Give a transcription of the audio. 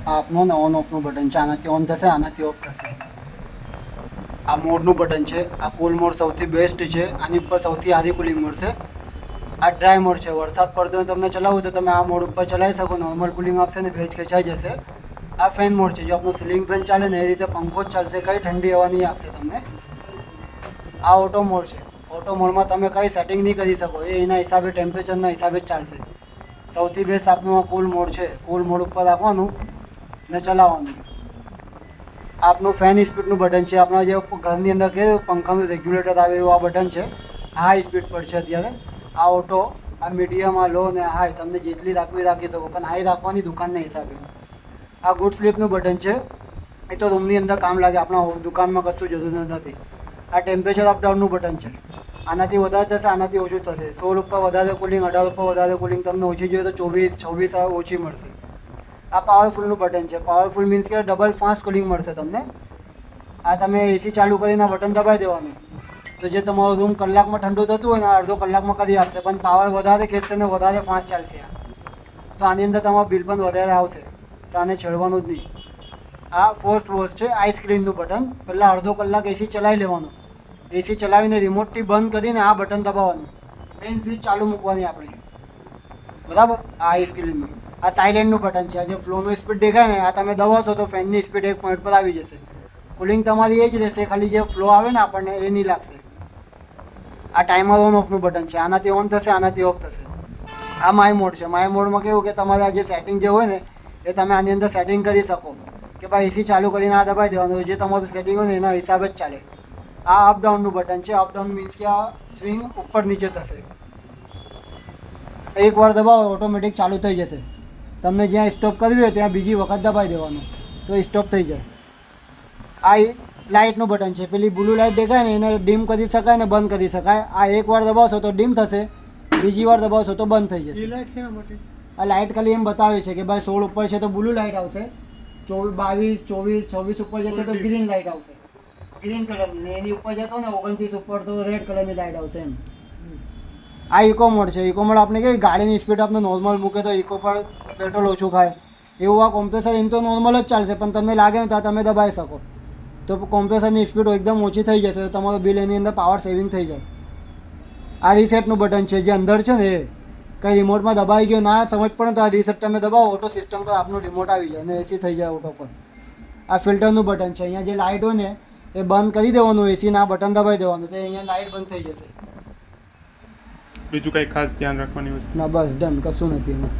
આપનું ને on ઓફનું button છે. આનાથી ઓન થશે, આનાથી ઓફ થશે. આ મોડનું બટન છે. આ કુલ મોડ સૌથી બેસ્ટ છે. આની ઉપર સૌથી સારી કુલિંગ મળશે. આ ડ્રાય મોડ છે. વરસાદ પડતો હોય તમને ચલાવવું તો તમે આ મોડ ઉપર ચલાવી શકો. નોર્મલ કુલિંગ આપશે ને ભેજ ખેંચાઈ જશે. આ ફેન મોડ છે. જો આપણું સીલિંગ ફેન ચાલે ને એ રીતે પંખો જ ચાલશે, કંઈ ઠંડી હવા નહીં આપશે તમને. આ ઓટો મોડ છે. ઓટો મોડમાં તમે કંઈ સેટિંગ નહીં કરી શકો, એ એના હિસાબે ટેમ્પરેચરના હિસાબે જ ચાલશે. સૌથી બેસ્ટ આપનું આ કુલ મોડ છે. કુલ મોડ ઉપર રાખવાનું ને ચલાવવાનું. આપનું ફેન સ્પીડનું બટન છે. આપણા જે ઘરની અંદર કે પંખાનું રેગ્યુલેટર આવે એવું આ બટન છે. હાઈ સ્પીડ પર છે અત્યારે. આ ઓટો, આ મીડિયમ, આ લો ને હાઈ તમને જેટલી રાખવી રાખી શકો, પણ હાઈ રાખવાની દુકાનના હિસાબે. આ ગુડ સ્લીપનું બટન છે. એ તો રૂમની અંદર કામ લાગે, આપણા દુકાનમાં કશું જરૂર નથી. આ ટેમ્પરેચર અપ ડાઉનનું બટન છે. આનાથી વધારે થશે, આનાથી ઓછું થશે. 16 ઉપર વધારે કુલિંગ, 18 ઉપર વધારે કુલિંગ. તમને ઓછી જોઈએ તો 24, 26 ઓછી મળશે. આ પાવરફુલનું બટન છે. પાવરફુલ મીન્સ કે ડબલ ફાસ્ટ કુલિંગ મળશે તમને. આ તમે એસી ચાલુ કરીને બટન દબાવી દેવાનું, તો જે તમારો રૂમ કલાકમાં ઠંડુ થતું હોય ને અડધો કલાકમાં કરી આપશે, પણ પાવર વધારે ખેંચશે ને વધારે ફાસ્ટ ચાલશે. તો આની અંદર તમારું બિલ પણ વધારે આવશે, તો આને છેડવાનું જ નહીં. આ ફર્સ્ટ વોચ છે. આઈસ્ક્રીનનું બટન. પહેલાં અડધો કલાક એસી ચલાવી લેવાનું. એસી ચલાવીને રિમોટથી બંધ કરીને આ બટન દબાવવાનું. મેઇન સ્વિચ ચાલુ મૂકવાની આપણે, બરાબર. આ આઈસ્ક્રીનનું. આ સાઇલેન્ટનું બટન છે. આ જે ફ્લોનો સ્પીડ દેખાય ને, આ તમે દબાવશો તો ફેનની સ્પીડ એક પોઈન્ટ પર આવી જશે. કુલિંગ તમારી એ જ રહેશે, ખાલી જે ફ્લો આવે ને આપણને એ નહીં લાગશે. આ ટાઈમર ઓન ઓફનું બટન છે. આનાથી ઓન થશે, આનાથી ઓફ થશે. આ માય મોડ છે. માય મોડમાં કેવું કે તમારા જે સેટિંગ જે હોય ને એ તમે આની અંદર સેટિંગ કરી શકો કે ભાઈ એસી ચાલુ કરીને આ દબાવી દેવાનું, જે તમારું સેટિંગ હોય ને એના હિસાબે જ ચાલે. આ અપ ડાઉનનું બટન છે. અપ ડાઉન મીન્સ કે આ સ્વિંગ ઉપર નીચે થશે. એકવાર દબાવો ઓટોમેટિક ચાલુ થઈ જશે. તમને જ્યાં સ્ટોપ કરવી હોય ત્યાં બીજી વખત દબાવી દેવાનું તો સ્ટોપ થઈ જાય. આ લાઇટનું બટન છે. પેલી બ્લુ લાઇટ દેખાય ને એને ડીમ કરી શકાય ને બંધ કરી શકાય. આ એકવાર દબાવશો તો ડીમ થશે, બીજી વાર દબાવશો તો બંધ થઈ જશે. આ લાઇટ ખાલી એમ બતાવે છે કે ભાઈ 16 ઉપર છે તો બ્લુ લાઇટ આવશે, 22, 24, 26 ઉપર જશે તો ગ્રીન લાઇટ આવશે, ગ્રીન કલરની. એની ઉપર જશો ને 29 ઉપર તો રેડ કલરની લાઇટ આવશે એમ. આ ઇકો મોડ છે. ઇકો મોડ આપણે કહીએ ગાડીની સ્પીડ આપણે નોર્મલ મૂકે તો ઇકો પર પેટ્રોલ ઓછું ખાય એવું. આ કોમ્પ્રેસર એમ તો નોર્મલ જ ચાલશે, પણ તમને લાગે ને તો તમે દબાવી શકો તો કોમ્પ્રેસરની સ્પીડ એકદમ ઓછી થઈ જશે, તો તમારો બિલ એની અંદર પાવર સેવિંગ થઈ જાય. આ રીસેટનું બટન છે. જે અંદર છે ને એ કંઈ રિમોટમાં દબાઈ ગયો ના સમજ પડે તો આ રીસેટ તમે દબાવો, ઓટો સિસ્ટમ પર આપનું રિમોટ આવી જાય અને એસી થઈ જાય ઓટો પર. આ ફિલ્ટરનું બટન છે. અહીંયા જે લાઇટ હોય ને એ બંધ કરી દેવાનું, એસીના બટન દબાવી દેવાનું તો અહીંયા લાઇટ બંધ થઈ જશે. બીજું કંઈ ખાસ ધ્યાન રાખવાની વસ્તુ? ના, બસ ડન, કશું નથી એમાં.